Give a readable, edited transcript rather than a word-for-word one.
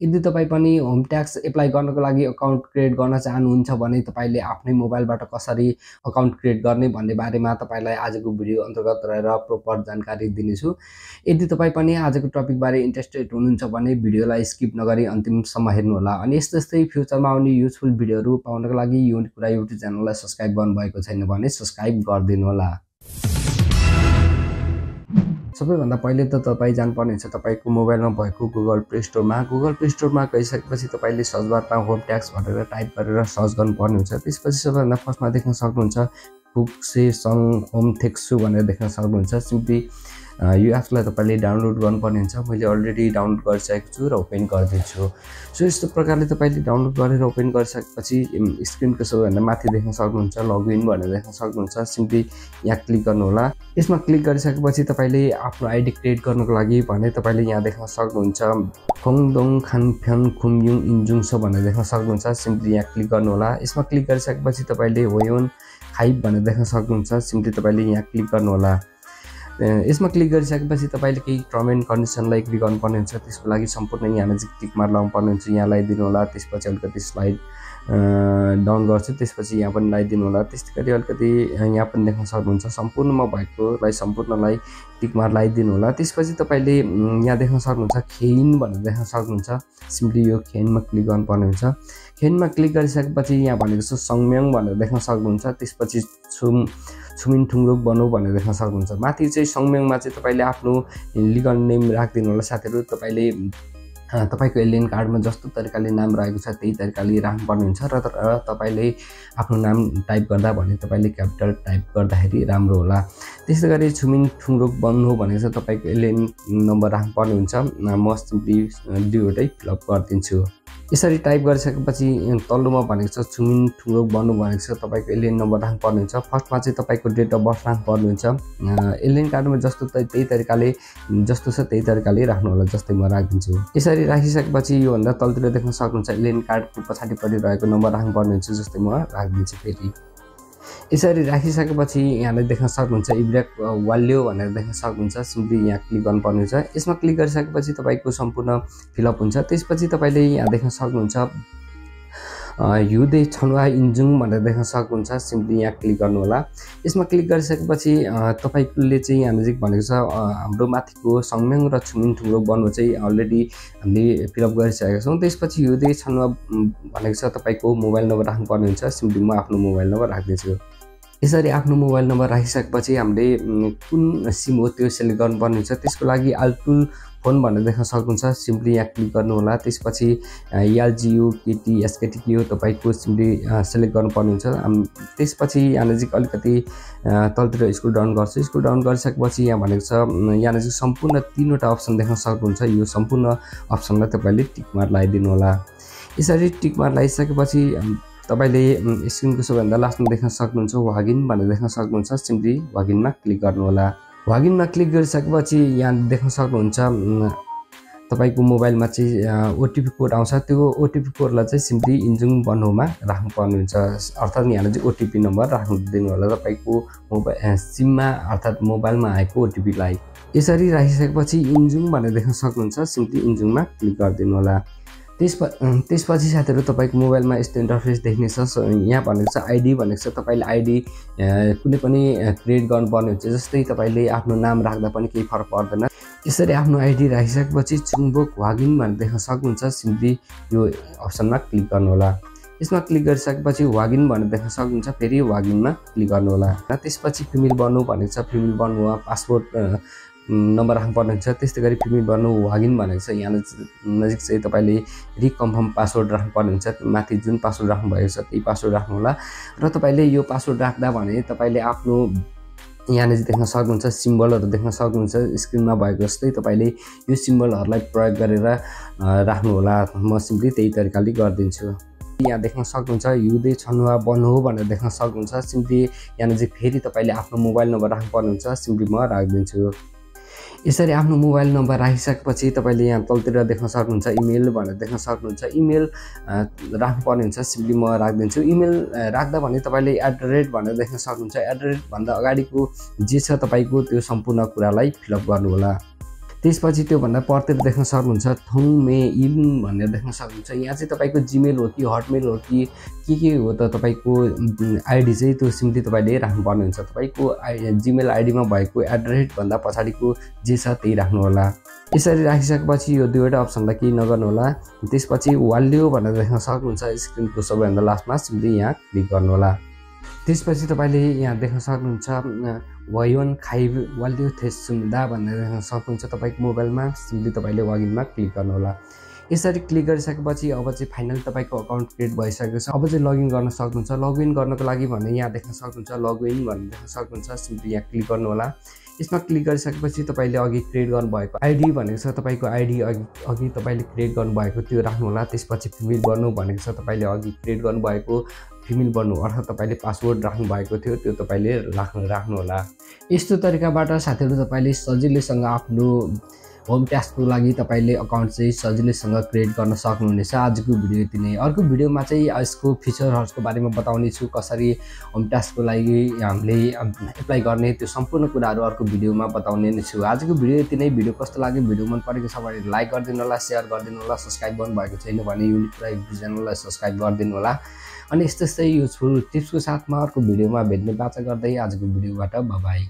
यदि तपाई पनि होम ट्याक्स एप्लाई गर्नको लागि अकाउन्ट क्रिएट गर्न चाहनुहुन्छ भने तपाईले आफ्नै मोबाइलबाट कसरी अकाउन्ट क्रिएट गर्ने भन्ने बारेमा तपाईलाई आजको भिडियो अन्तर्गत रहेर प्रोपर जानकारी दिनेछु। यदि तपाई पनि आजको टपिक बारे इन्ट्रेस्टेड हुनुहुन्छ भने भिडियोलाई स्किप नगरी अन्तिमसम्म हेर्नुहोला अनि यस्तै फ्युचरमा आउने युजफुल भिडियोहरू पाउनको लागि यो कुरा युट्युब च्यानललाई सब्स्क्राइब गर्नुभएको छैन भने सब्स्क्राइब गरिदिनु होला। सबैभन्दा पहिले त तपाई जानुपर्ने हुन्छ तपाईको मोबाइलमा भएको गुगल प्ले स्टोरमा गइसकेपछि तपाईले सर्च बारमा होम ट्याक्स भनेर टाइप गरेर सर्च गर्नुपर्ने हुन्छ। त्यसपछि सबैभन्दा फर्स्टमा देख्न सक्नुहुन्छ फुक्से सङ होम थेक्सु भनेर देख्न सक्नुहुन्छ। सिम्पली यो एप्सलाई तपाईले डाउनलोड गर्नुपर्ने हुन्छ। मैले अलरेडी डाउनलोड गरिसकेको छु र ओपन गर्दैछु। सो यस्तो प्रकारले तपाईले डाउनलोड गरेर ओपन गरिसकेपछि स्क्रिनको सबैभन्दा माथि देख्न सक्नुहुन्छ लगइन भनेर देख्न सक्नुहुन्छ। सिम्पली यहाँ क्लिक गर्नु होला। यसमा क्लिक गरिसकेपछि तपाईले आफ्नो आइडी क्रिएट गर्नको लागि भने तपाईले यहाँ देख्न सक्नुहुन्छ खोङदोङ खानफ्यान खुमयुङ इन्जुङ सो भनेर देख्न सक्नुहुन्छ। सिम्पली यहाँ क्लिक गर्नु होला। यसमा क्लिक गरिसकेपछि तपाईले होयोन खाइब भनेर देख्न सक्नुहुन्छ। सिम्पली तपाईले यहाँ क्लिक गर्नु होला। यसमा क्लिक गरिसकेपछि तपाईले केही टर्म एन्ड कन्डिसनलाई एग्री गर्नुपर्ने हुन्छ। त्यसको लागि सम्पूर्ण यहाँ नजिक टिक मार्क लगाउनु पर्ने हुन्छ। यहाँ लगाइदिनु होला। त्यसपछि अलिकति स्लाइड डाउन गर्छु। त्यसपछि यहाँ पनि लगाइदिनु होला। त्यस्तै गरी अलिकति यहाँ पनि देख्न सक्नुहुन्छ सम्पूर्णमा भएकोलाई सम्पूर्णलाई टिक मार्क लगाइदिनु होला। त्यसपछि तपाईले यहाँ देख्न सक्नुहुन्छ खेइन भनेर देख्न सक्नुहुन्छ। सिम्पली यो खेनमा क्लिक गर्नुपर्ने हुन्छ। खेनमा क्लिक गरिसकेपछि यहाँ भनेको छ सङम्याङ भनेर देख्न सक्नुहुन्छ। त्यसपछि छुमिन ठुङरुक बनौ भनेर देख्न सक्नुहुन्छ। माथि चाहिँ सङम्याङमा चाहिँ तपाईले आफ्नो लिगल नेम राखिदिनु होला। साथीहरु तपाईले तपाईको एलियन कार्डमा जस्तो तरिकाले नाम रहेको छ त्यही तरिकाले राख्नुपर्ने हुन्छ र तपाईले आफ्नो नाम टाइप गर्दा भने तपाईले क्यापिटल टाइप गर्दाखेरि राम्रो होला। त्यसै गरी छुमिन ठुङरुक बन्नु भनेको छ तपाईको एलियन नम्बर राख्नुपर्ने हुन्छ। म सिम्पली दुईवटै फिलअप गरिदिन्छु। यसरी टाइप गरिसकेपछि तल्लोमा भनेको छ छुमिन ठुङरुक बन्नु भनेको छ तपाईको एलियन नम्बर राख्नुपर्ने हुन्छ। फर्स्टमा चाहिँ तपाईको डेट अफ बर्थ राख्नुपर्ने हुन्छ। एलियन कार्डमा जस्तो त्यही तरिकाले जस्तो छ त्यही तरिकाले राख्नु होला। जस्तै म राखिदिन्छु। यसरी राखिसकेपछि यो भन्दा तलतिर देख्न सक्नुहुन्छ एलियन कार्डको पछाडिपट्टि रहेको नम्बर राख्नुपर्ने हुन्छ। जस्तै म राखिदिन्छु फेरि। यसरी राखिसकेपछि यहाँले देख्न सक्नुहुन्छ इब्रेक वाल्यो भनेर देख्न सक्नुहुन्छ। सिम्पली यहाँ क्लिक गर्नुपर्ने हुन्छ। यसमा क्लिक गरिसकेपछि तपाईको सम्पूर्ण फिलअप हुन्छ। त्यसपछि तपाईले यहाँ देख्न सक्नुहुन्छ युदे छनुवा इन्जुङ भनेर देख्न सक्नुहुन्छ। सिम्पली यहाँ क्लिक गर्नु होला। यसमा क्लिक गरिसकेपछि तपाईले चाहिँ यहाँ नजिक भनेको छ हाम्रो माथिको सङम्याङ र छुमिन ठुङरुक बन्नु चाहिँ अलरेडी हामीले फिलअप गरिसकेका छौँ। त्यसपछि युदे छनुवा भनेको छ तपाईको मोबाइल नम्बर राख्नुपर्ने हुन्छ। सिम्पली म आफ्नो मोबाइल नम्बर राखिदिन्छु। यसरी आफ्नो मोबाइल नम्बर राखिसकेपछि हामीले कुन सिम हो त्यो सेलेक्ट गर्नुपर्ने हुन्छ। त्यसको लागि आल्टुल फोन भनेर देख्न सक्नुहुन्छ। सिम्पली यहाँ क्लिक गर्नु होला। त्यसपछि एलजियु केटी एसकेटी के हो तपाईको सिम्पली सेलेक्ट गर्नुपर्ने हुन्छ। त्यसपछि यहाँ नजिक अलिकति तलतिर स्क्रोल डाउन गर्छु। स्क्रोल डाउन गरिसकेपछि यहाँ भनेको छ यहाँ नजिक सम्पूर्ण तीनवटा अप्सन देख्न सक्नुहुन्छ। यो सम्पूर्ण अप्सनलाई तपाईले टिक मार्क लगाइदिनु होला। यसरी टिक मार्क लगाइसकेपछि तपाईले स्क्रिनको सबैभन्दा लास्टमा देख्न सक्नुहुन्छ वागिन भनेर देख्न सक्नुहुन्छ। सिम्पली वागिनमा क्लिक गर्नु होला। वागिनमा क्लिक गरिसकेपछि यहाँ देख्न सक्नुहुन्छ तपाईको मोबाइलमा चाहिँ ओटिपी कोड आउँछ। त्यो ओटिपी कोडलाई चाहिँ सिम्पली इन्जुङ बन्नुमा राख्नुपर्ने हुन्छ। अर्थात् यहाँ चाहिँ ओटिपी नम्बर राख्नु दिनु होला तपाईको मोबाइल सिममा अर्थात् मोबाइलमा आएको ओटिपीलाई। यसरी राखिसकेपछि इन्जुङ भनेर देख्न सक्नुहुन्छ। सिम्पली इन्जुङमा क्लिक गरिदिनु होला। त्यसपछि साथीहरु तपाईको मोबाइलमा यस्तो इन्टरफेस देख्नेछ। यहाँ भनेको छ आइडी भनेको छ तपाईले आइडी कुनै पनि क्रिएट गर्नुपर्ने हुन्छ। जस्तै तपाईले आफ्नो नाम राख्दा पनि केही फरक पर्दैन। यसरी आफ्नो आइडी राखिसकेपछि चुङबोक वागिन भनेर देख्न सक्नुहुन्छ। सिम्पली यो अप्सनमा क्लिक गर्नु होला। यसमा क्लिक गरिसकेपछि वागिन भनेर देख्न सक्नुहुन्छ। फेरि वागिनमा क्लिक गर्नु होला। त्यसपछि फिमेल बन्नु भनेको छ। फिमेल बन्नुमा पासपोर्ट नम्बर राख्नुपर्ने हुन्छ। त्यस्तै गरी फिमेल बन्नु वागिन भनेको छ। यहाँ नजिक चाहिँ तपाईले रिकन्फर्म पासवर्ड राख्नुपर्ने हुन्छ। माथि जुन पासवर्ड राख्नु भएको छ त्यही पासवर्ड राख्नु होला। र तपाईले यो पासवर्ड राख्दा भने तपाईले आफ्नो यहाँ नजिक देख्न सक्नुहुन्छ सिम्बलहरु देख्न सक्नुहुन्छ। स्क्रिनमा भएको जस्तै तपाईले यो सिम्बलहरुलाई प्रयोग गरेर राख्नु होला। म सिम्पली त्यही तरिकाले गर्दिन्छु। यहाँ देख्न सक्नुहुन्छ युदे छनुवा बन्नु भनेर देख्न सक्नुहुन्छ। सिम्पली यहाँ नजिक फेरि तपाईले आफ्नो मोबाइल नम्बर राख्नुपर्ने हुन्छ। सिम्पली म राखिदिन्छु। यसरी आफ्नो मोबाइल नम्बर राखिसकेपछि तपाईले यहाँ तलतिर देख्न सक्नुहुन्छ इमेल भनेर देख्न सक्नुहुन्छ। इमेल राख्नुपर्ने हुन्छ। सिम्पली म राखिदिन्छु। इमेल राख्दा भने तपाईले @ भनेर देख्न सक्नुहुन्छ। @ भन्दा अगाडिको जे छ तपाईको त्यो सम्पूर्ण कुरालाई फिलअप गर्नु होला। त्यसपछि त्योभन्दा परतिर देख्न सक्नुहुन्छ थोङ मे इम भनेर देख्न सक्नुहुन्छ। यहाँ चाहिँ तपाईँको जीमेल हो कि हटमेल हो कि के हो त तपाईँको आइडी चाहिँ त्यो सिम्पली तपाईँले राख्नुपर्ने हुन्छ। तपाईँको जीमेल आइडीमा भएको एड्रेसभन्दा पछाडिको जे छ त्यही राख्नु होला। यसरी राखिसकेपछि यो दुईवटा अप्सनलाई केही नगर्नु होला। त्यसपछि वाल्यो भनेर देख्न सक्नुहुन्छ स्क्रिनको सबैभन्दा लास्टमा, सिम्पली यहाँ क्लिक गर्नु होला। त्यसपछि तपाईँले यहाँ देख्न सक्नुहुन्छ वायोन खाइब वाल्यो थेस सुन्दा भनेर देख्न सक्नुहुन्छ तपाईँको मोबाइलमा, सिम्पली तपाईँले लगइनमा क्लिक गर्नु होला। यसरी क्लिक गरिसकेपछि अब चाहिँ फाइनल तपाईँको अकाउन्ट क्रिएट भइसकेको छ। अब चाहिँ लगइन गर्न सक्नुहुन्छ। लगइन गर्नको लागि भने यहाँ देख्न सक्नुहुन्छ लगइन भनेर देख्न सक्नुहुन्छ, सिम्पली यहाँ क्लिक गर्नु होला। यसमा क्लिक गरिसकेपछि तपाईँले अघि क्रिएट गर्नुभएको आइडी भनेको छ, तपाईँको आइडी अघि तपाईँले क्रिएट गर्नुभएको त्यो राख्नु होला। त्यसपछि फिमेल बन्नु भनेको छ, तपाईँले अघि क्रिएट गर्नुभएको फिमेल बन्नु अर्थात् तपाईँले पासवर्ड राख्नुभएको थियो त्यो तपाईँले राख्नु होला। यस्तो तरिकाबाट साथीहरू तपाईँले सजिलैसँग आफ्नो होम टास्कको लागि तपाईँले अकाउन्ट चाहिँ सजिलैसँग क्रिएट गर्न सक्नुहुनेछ। आजको भिडियो यति नै। अर्को भिडियोमा चाहिँ यसको फिचरहरूको बारेमा बताउने छु, कसरी होम टास्कको लागि हामीले एप्लाई गर्ने त्यो सम्पूर्ण कुराहरू अर्को भिडियोमा बताउने नै छु। आजको भिडियो यति नै। भिडियो कस्तो लाग्यो, भिडियो मन परेको छ भने लाइक गरिदिनु होला, सेयर गरिदिनु होला, सब्सक्राइब गर्नुभएको छैन भने युनिक च्यानललाई सब्सक्राइब गरिदिनु होला। अनि यस्तै युजफुल टिप्सको साथमा अर्को भिडियोमा भेट्ने बाचा गर्दै आजको भिडियोबाट बाइ।